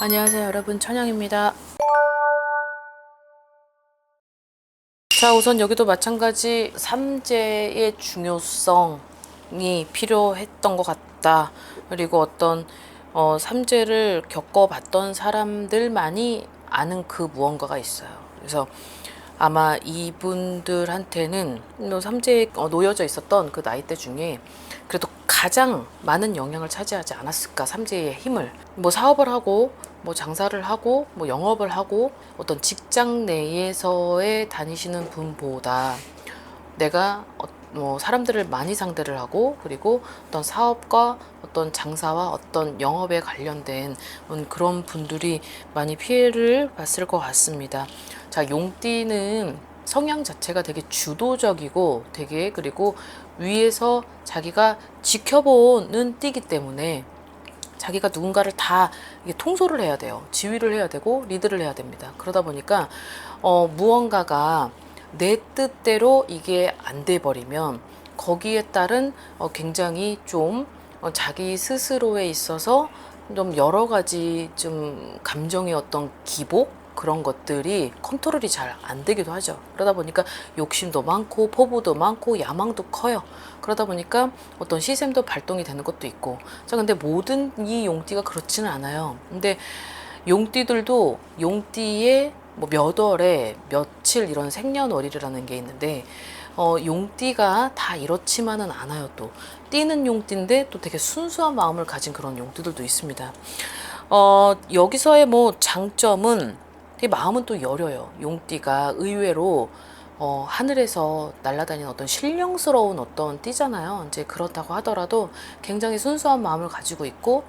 안녕하세요 여러분, 천영입니다. 자, 우선 여기도 마찬가지 삼재의 중요성이 필요했던 것 같다. 그리고 어떤 삼재를 겪어봤던 사람들만이 아는 그 무언가가 있어요. 그래서 아마 이분들한테는 삼재에 놓여져 있었던 그 나이대 중에 그래도 가장 많은 영향을 차지하지 않았을까, 삼재의 힘을. 뭐 사업을 하고 뭐 장사를 하고 뭐 영업을 하고 어떤 직장 내에서의 다니시는 분보다 내가 뭐 사람들을 많이 상대를 하고, 그리고 어떤 사업과 어떤 장사와 어떤 영업에 관련된 그런 분들이 많이 피해를 봤을 것 같습니다. 자, 용띠는 성향 자체가 되게 주도적이고 되게, 그리고 위에서 자기가 지켜보는 띠기 때문에 자기가 누군가를 다 이게 통솔을 해야 돼요. 지휘를 해야 되고 리드를 해야 됩니다. 그러다 보니까 무언가가 내 뜻대로 이게 안 돼 버리면 거기에 따른 굉장히 좀 자기 스스로에 있어서 좀 여러 가지 좀 감정의 어떤 기복, 그런 것들이 컨트롤이 잘 안 되기도 하죠. 그러다 보니까 욕심도 많고 포부도 많고 야망도 커요. 그러다 보니까 어떤 시샘도 발동이 되는 것도 있고. 자, 근데 모든 이 용띠가 그렇지는 않아요. 근데 용띠들도 용띠의 뭐 몇 월에 며칠 이런 생년월일이라는 게 있는데 용띠가 다 이렇지만은 않아요. 또 띠는 용띠인데 또 되게 순수한 마음을 가진 그런 용띠들도 있습니다. 여기서의 뭐 장점은 되게 마음은 또 여려요. 용띠가 의외로 하늘에서 날아다니는 어떤 신령스러운 어떤 띠잖아요. 이제 그렇다고 하더라도 굉장히 순수한 마음을 가지고 있고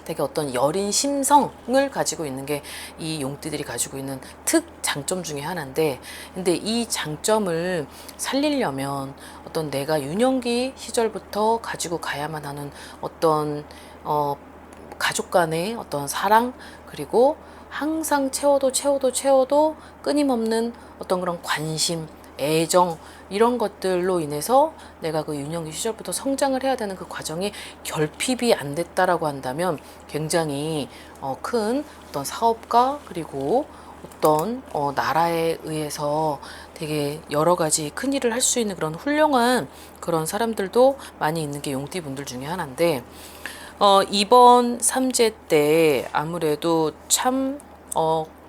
되게 어떤 여린 심성을 가지고 있는 게 이 용띠들이 가지고 있는 특 장점 중에 하나인데, 근데 이 장점을 살리려면 어떤 내가 유년기 시절부터 가지고 가야만 하는 어떤 가족 간의 어떤 사랑, 그리고 항상 채워도 끊임없는 어떤 그런 관심, 애정, 이런 것들로 인해서 내가 그 유년기 시절부터 성장을 해야 되는 그 과정이 결핍이 안 됐다라고 한다면 굉장히 큰 어떤 사업가, 그리고 어떤 나라에 의해서 되게 여러 가지 큰 일을 할 수 있는 그런 훌륭한 그런 사람들도 많이 있는 게 용띠 분들 중에 하나인데, 이번 삼재 때 아무래도 참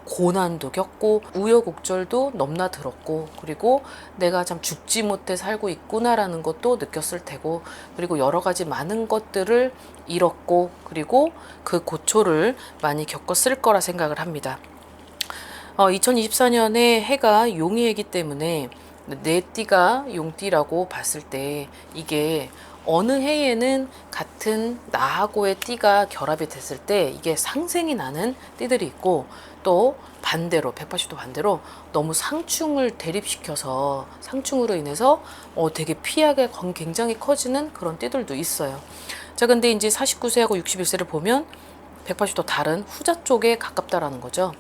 고난도 겪고 우여곡절도 넘나 들었고, 그리고 내가 참 죽지 못해 살고 있구나라는 것도 느꼈을 테고, 그리고 여러 가지 많은 것들을 잃었고, 그리고 그 고초를 많이 겪었을 거라 생각을 합니다. 2024년에 해가 용의 해이기 때문에 내 띠가 용띠라고 봤을 때 이게 어느 해에는 같은 나하고의 띠가 결합이 됐을 때 이게 상생이 나는 띠들이 있고, 또 반대로 180도 반대로 너무 상충을 대립시켜서 상충으로 인해서 되게 피하게 굉장히 커지는 그런 띠들도 있어요. 자, 근데 이제 49세하고 61세를 보면 180도 다른 후자 쪽에 가깝다라는 거죠.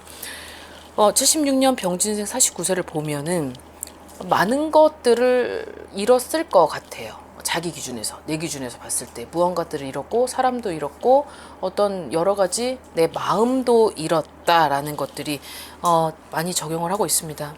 76년 병진생 49세를 보면은 많은 것들을 잃었을 것 같아요. 자기 기준에서, 내 기준에서 봤을 때 무언가들을 잃었고, 사람도 잃었고, 어떤 여러 가지 내 마음도 잃었다라는 것들이 많이 적용을 하고 있습니다.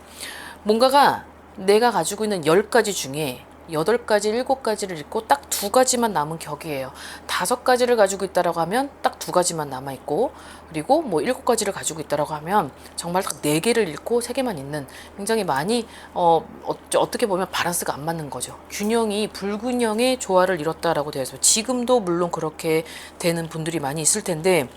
뭔가가 내가 가지고 있는 10가지 중에 8가지, 7가지를 잃고 딱 2가지만 남은 격이에요. 5가지를 가지고 있다라고 하면 딱 2가지만 남아있고, 그리고 뭐 7가지를 가지고 있다라고 하면 정말 딱 4개를 잃고 3개만 있는, 굉장히 많이 어떻게 보면 밸런스가 안 맞는 거죠. 균형이 불균형의 조화를 이뤘다라고 되어 있어요. 지금도 물론 그렇게 되는 분들이 많이 있을 텐데,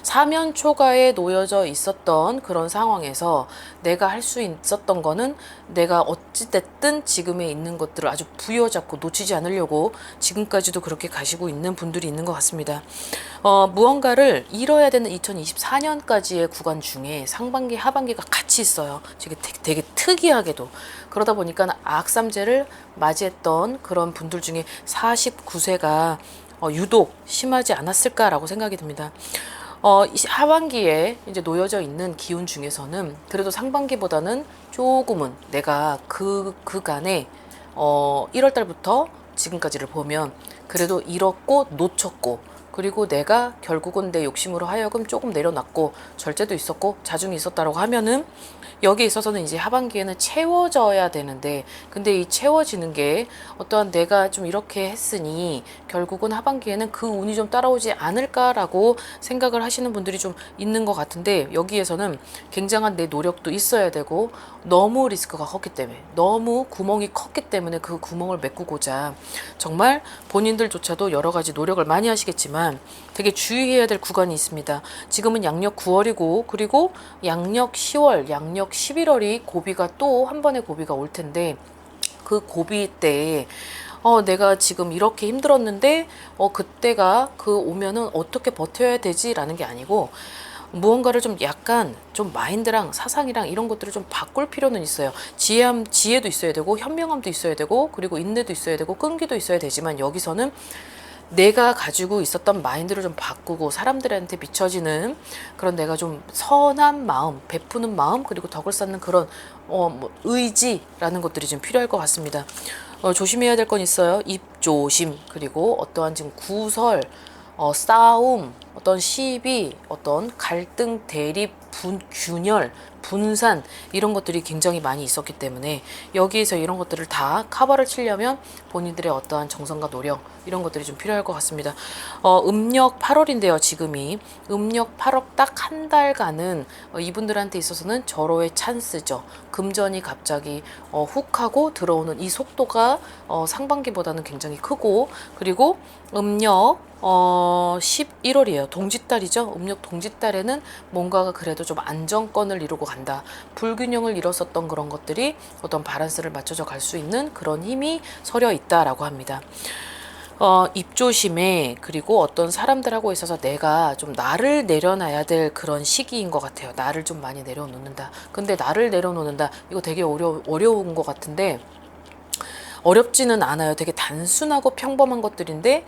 사면 초가에 놓여져 있었던 그런 상황에서 내가 할 수 있었던 거는 내가 어찌됐든 지금에 있는 것들을 아주 부여잡고 놓치지 않으려고 지금까지도 그렇게 가시고 있는 분들이 있는 것 같습니다. 무언가를 이뤄야 되는 2024년까지의 구간 중에 상반기, 하반기가 같이 있어요. 되게 특이하게도. 그러다 보니까 악삼재를 맞이했던 그런 분들 중에 49세가 유독 심하지 않았을까라고 생각이 듭니다. 하반기에 이제 놓여져 있는 기운 중에서는 그래도 상반기보다는 조금은 내가 그간에 1월 달부터 지금까지를 보면 그래도 잃었고 놓쳤고, 그리고 내가 결국은 내 욕심으로 하여금 조금 내려놨고 절제도 있었고 자중이 있었다라고 하면은 여기에 있어서는 이제 하반기에는 채워져야 되는데, 근데 이 채워지는 게 어떠한 내가 좀 이렇게 했으니 결국은 하반기에는 그 운이 좀 따라오지 않을까라고 생각을 하시는 분들이 좀 있는 것 같은데, 여기에서는 굉장한 내 노력도 있어야 되고 너무 리스크가 컸기 때문에, 너무 구멍이 컸기 때문에 그 구멍을 메꾸고자 정말 본인들조차도 여러 가지 노력을 많이 하시겠지만 되게 주의해야 될 구간이 있습니다. 지금은 양력 9월이고 그리고 양력 10월, 양력 11월이 고비가 또 한 번의 고비가 올 텐데, 그 고비 때 내가 지금 이렇게 힘들었는데 그때가 그 오면은 어떻게 버텨야 되지라는 게 아니고, 무언가를 좀 약간 좀 마인드랑 사상이랑 이런 것들을 좀 바꿀 필요는 있어요. 지혜도 있어야 되고 현명함도 있어야 되고 그리고 인내도 있어야 되고 끈기도 있어야 되지만, 여기서는 내가 가지고 있었던 마인드를 좀 바꾸고 사람들한테 비춰지는 그런 내가 좀 선한 마음, 베푸는 마음, 그리고 덕을 쌓는 그런 뭐 의지라는 것들이 좀 필요할 것 같습니다. 조심해야 될 건 있어요. 입조심, 그리고 어떠한 지금 구설, 싸움, 어떤 시비, 어떤 갈등, 대립, 균열, 분산, 이런 것들이 굉장히 많이 있었기 때문에 여기에서 이런 것들을 다 커버를 치려면 본인들의 어떠한 정성과 노력, 이런 것들이 좀 필요할 것 같습니다. 음력 8월인데요. 지금이 음력 8월 딱 한 달간은 이분들한테 있어서는 절호의 찬스죠. 금전이 갑자기 훅 하고 들어오는 이 속도가 상반기보다는 굉장히 크고, 그리고 음력 11월이에요. 동짓달이죠. 음력 동짓달에는 뭔가가 그래도 좀 안정권을 이루고 간다. 불균형을 이뤘었던 그런 것들이 어떤 바란스를 맞춰져 갈 수 있는 그런 힘이 서려 있다라고 합니다. 입조심에, 그리고 어떤 사람들하고 있어서 내가 좀 나를 내려놔야 될 그런 시기인 것 같아요. 나를 좀 많이 내려놓는다. 근데 나를 내려놓는다, 이거 되게 어려운 것 같은데, 어렵지는 않아요. 되게 단순하고 평범한 것들인데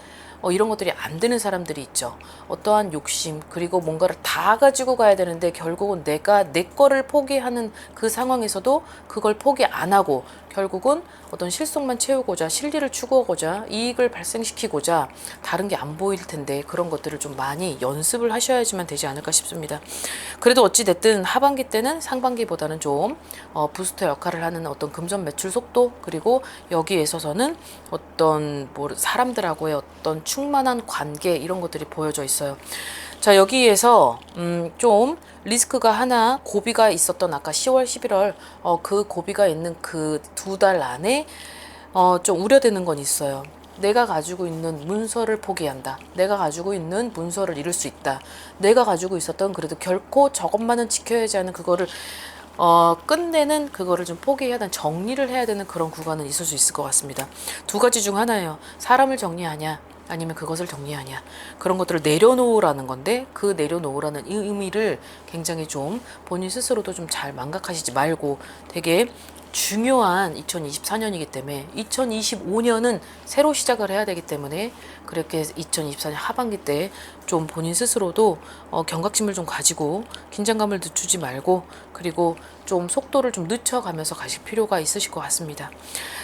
이런 것들이 안 되는 사람들이 있죠. 어떠한 욕심, 그리고 뭔가를 다 가지고 가야 되는데 결국은 내가 내 거를 포기하는 그 상황에서도 그걸 포기 안 하고 결국은 어떤 실속만 채우고자, 실리를 추구하고자, 이익을 발생시키고자 다른 게 안 보일 텐데, 그런 것들을 좀 많이 연습을 하셔야지만 되지 않을까 싶습니다. 그래도 어찌 됐든 하반기 때는 상반기보다는 좀 부스터 역할을 하는 어떤 금전 매출 속도, 그리고 여기에 있어서는 어떤 사람들하고의 어떤 충만한 관계, 이런 것들이 보여져 있어요. 자, 여기에서 좀 리스크가 하나, 고비가 있었던 아까 10월, 11월 그 고비가 있는 그 2달 안에 좀 우려되는 건 있어요. 내가 가지고 있는 문서를 포기한다. 내가 가지고 있는 문서를 잃을 수 있다. 내가 가지고 있었던 그래도 결코 저것만은 지켜야지 하는 그거를 끝내는 그거를 좀 포기해야 되는, 정리를 해야 되는 그런 구간은 있을 수 있을 것 같습니다. 두 가지 중 하나예요. 사람을 정리하냐, 아니면 그것을 정리하냐. 그런 것들을 내려놓으라는 건데, 그 내려놓으라는 이 의미를 굉장히 좀 본인 스스로도 좀 잘 망각하시지 말고, 되게 중요한 2024년이기 때문에 2025년은 새로 시작을 해야 되기 때문에, 그렇게 2024년 하반기 때 좀 본인 스스로도 경각심을 좀 가지고 긴장감을 늦추지 말고, 그리고 좀 속도를 좀 늦춰가면서 가실 필요가 있으실 것 같습니다.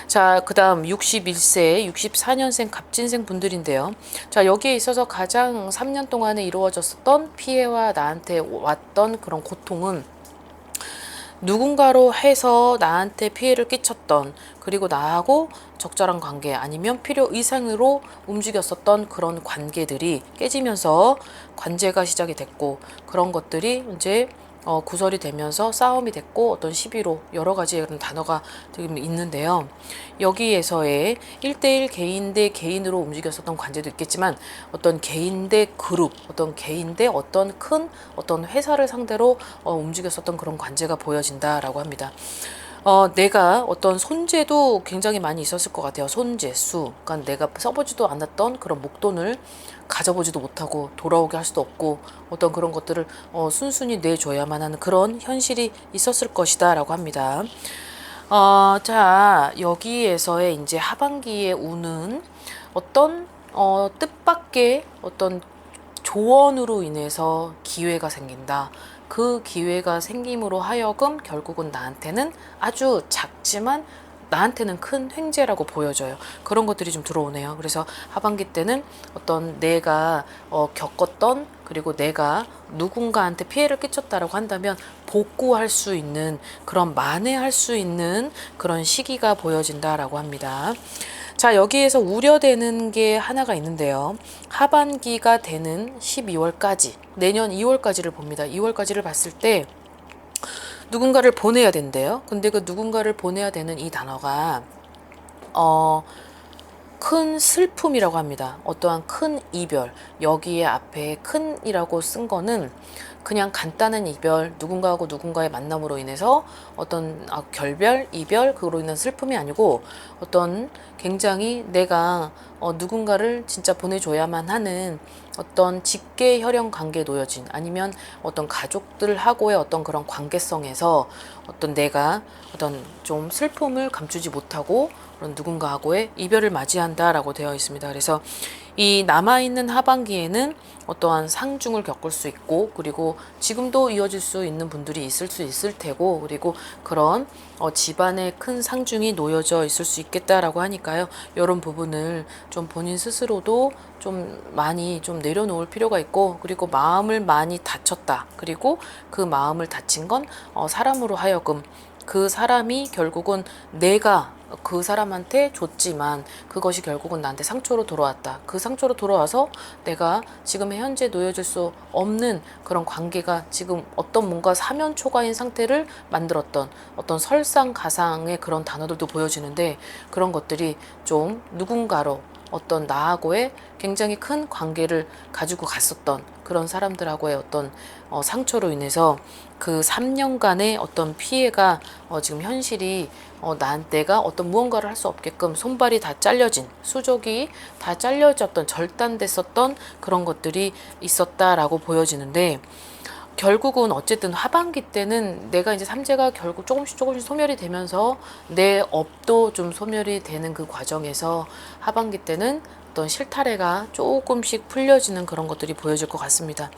자, 그 다음 61세 64년생 갑진생 분들인데요. 자, 여기에 있어서 가장 3년 동안에 이루어졌었던 피해와 나한테 왔던 그런 고통은, 누군가로 해서 나한테 피해를 끼쳤던, 그리고 나하고 적절한 관계, 아니면 필요 이상으로 움직였었던 그런 관계들이 깨지면서 관제가 시작이 됐고, 그런 것들이 이제 구설이 되면서 싸움이 됐고, 어떤 시비로, 여러 가지 그런 단어가 지금 있는데요. 여기에서의 1대1 개인 대 개인으로 움직였었던 관계도 있겠지만, 어떤 개인 대 그룹, 어떤 개인 대 어떤 큰 어떤 회사를 상대로 움직였었던 그런 관계가 보여진다라고 합니다. 내가 어떤 손재도 굉장히 많이 있었을 것 같아요. 손재수. 그러니까 내가 써보지도 않았던 그런 목돈을 가져보지도 못하고 돌아오게 할 수도 없고, 어떤 그런 것들을 순순히 내줘야만 하는 그런 현실이 있었을 것이다 라고 합니다. 자, 여기에서의 이제 하반기의 운은 어떤 뜻밖의 어떤 조언으로 인해서 기회가 생긴다. 그 기회가 생김으로 하여금 결국은 나한테는 아주 작지만 나한테는 큰 횡재라고 보여져요. 그런 것들이 좀 들어오네요. 그래서 하반기 때는 어떤 내가 겪었던, 그리고 내가 누군가한테 피해를 끼쳤다라고 한다면 복구할 수 있는, 그런 만회할 수 있는 그런 시기가 보여진다라고 합니다. 자, 여기에서 우려되는 게 하나가 있는데요. 하반기가 되는 12월까지, 내년 2월까지를 봅니다. 2월까지를 봤을 때 누군가를 보내야 된대요. 근데 그 누군가를 보내야 되는 이 단어가 큰 슬픔이라고 합니다. 어떠한 큰 이별, 여기에 앞에 큰이라고 쓴 거는 그냥 간단한 이별, 누군가하고 누군가의 만남으로 인해서 어떤 결별, 이별, 그로 인한 슬픔이 아니고 어떤 굉장히 내가 누군가를 진짜 보내줘야만 하는 어떤 직계 혈연 관계에 놓여진, 아니면 어떤 가족들하고의 어떤 그런 관계성에서 어떤 내가 어떤 좀 슬픔을 감추지 못하고 그런 누군가하고의 이별을 맞이한다라고 되어 있습니다. 그래서 이 남아있는 하반기에는 어떠한 상중을 겪을 수 있고, 그리고 지금도 이어질 수 있는 분들이 있을 수 있을 테고, 그리고 그런 집안에 큰 상중이 놓여져 있을 수 있겠다라고 하니까요. 이런 부분을 좀 본인 스스로도 좀 많이 좀 내려놓을 필요가 있고, 그리고 마음을 많이 다쳤다. 그리고 그 마음을 다친 건 사람으로 하여금 그 사람이 결국은 내가 그 사람한테 줬지만 그것이 결국은 나한테 상처로 돌아왔다. 그 상처로 돌아와서 내가 지금 현재 놓여질 수 없는 그런 관계가 지금 어떤 뭔가 사면초가인 상태를 만들었던 어떤 설상가상의 그런 단어들도 보여지는데, 그런 것들이 좀 누군가로 어떤 나하고의 굉장히 큰 관계를 가지고 갔었던 그런 사람들하고의 어떤 상처로 인해서 그 3년간의 어떤 피해가 지금 현실이 내가 어떤 무언가를 할 수 없게끔 손발이 다 잘려진, 수족이 다 잘려졌던, 절단됐었던 그런 것들이 있었다라고 보여지는데, 결국은 어쨌든 하반기 때는 내가 이제 삼재가 결국 조금씩 소멸이 되면서 내 업도 좀 소멸이 되는 그 과정에서 하반기 때는 어떤 실타래가 조금씩 풀려지는 그런 것들이 보여질 것 같습니다.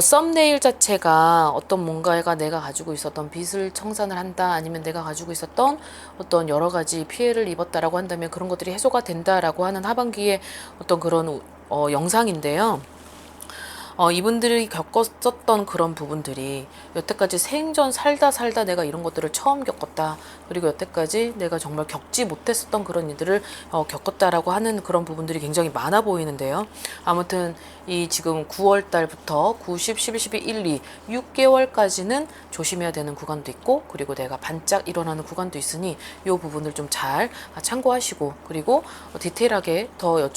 썸네일 자체가 어떤 뭔가가 내가 가지고 있었던 빚을 청산을 한다, 아니면 내가 가지고 있었던 어떤 여러 가지 피해를 입었다라고 한다면 그런 것들이 해소가 된다라고 하는 하반기에 어떤 그런 영상인데요. 이분들이 겪었었던 그런 부분들이, 여태까지 생전 살다 내가 이런 것들을 처음 겪었다. 그리고 여태까지 내가 정말 겪지 못했었던 그런 일들을 겪었다라고 하는 그런 부분들이 굉장히 많아 보이는데요. 아무튼 이 지금 9월 달부터 9, 10, 11, 12, 1, 2, 6개월까지는 조심해야 되는 구간도 있고, 그리고 내가 반짝 일어나는 구간도 있으니 이 부분을 좀 잘 참고하시고, 그리고 디테일하게 더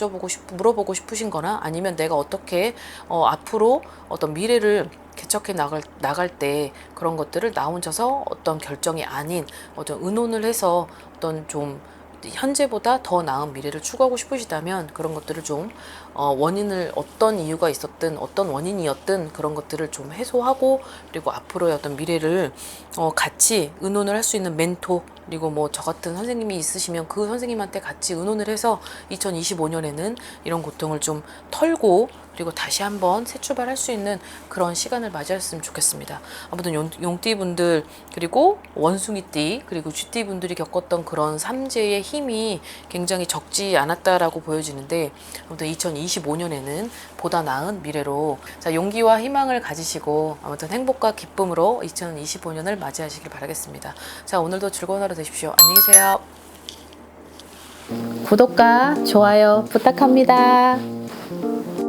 물어보고 싶으신 거나, 아니면 내가 어떻게 앞으로 어떤 미래를 개척해 나갈 때 그런 것들을 나 혼자서 어떤 결정이 아닌 어떤 의논을 해서 어떤 좀 현재보다 더 나은 미래를 추구하고 싶으시다면, 그런 것들을 좀 원인을, 어떤 이유가 있었든 어떤 원인이었든 그런 것들을 좀 해소하고, 그리고 앞으로의 어떤 미래를 같이 의논을 할 수 있는 멘토, 그리고 뭐 저 같은 선생님이 있으시면 그 선생님한테 같이 의논을 해서 2025년에는 이런 고통을 좀 털고, 그리고 다시 한번 새 출발할 수 있는 그런 시간을 맞이했으면 좋겠습니다. 아무튼 용띠분들, 그리고 원숭이띠, 그리고 쥐띠분들이 겪었던 그런 삼재의 힘이 굉장히 적지 않았다라고 보여지는데, 아무튼 2025년에는 보다 나은 미래로, 자, 용기와 희망을 가지시고 아무튼 행복과 기쁨으로 2025년을 맞이하시길 바라겠습니다. 자, 오늘도 즐거운 하루 되십시오. 안녕히 계세요. 구독과 좋아요 부탁합니다.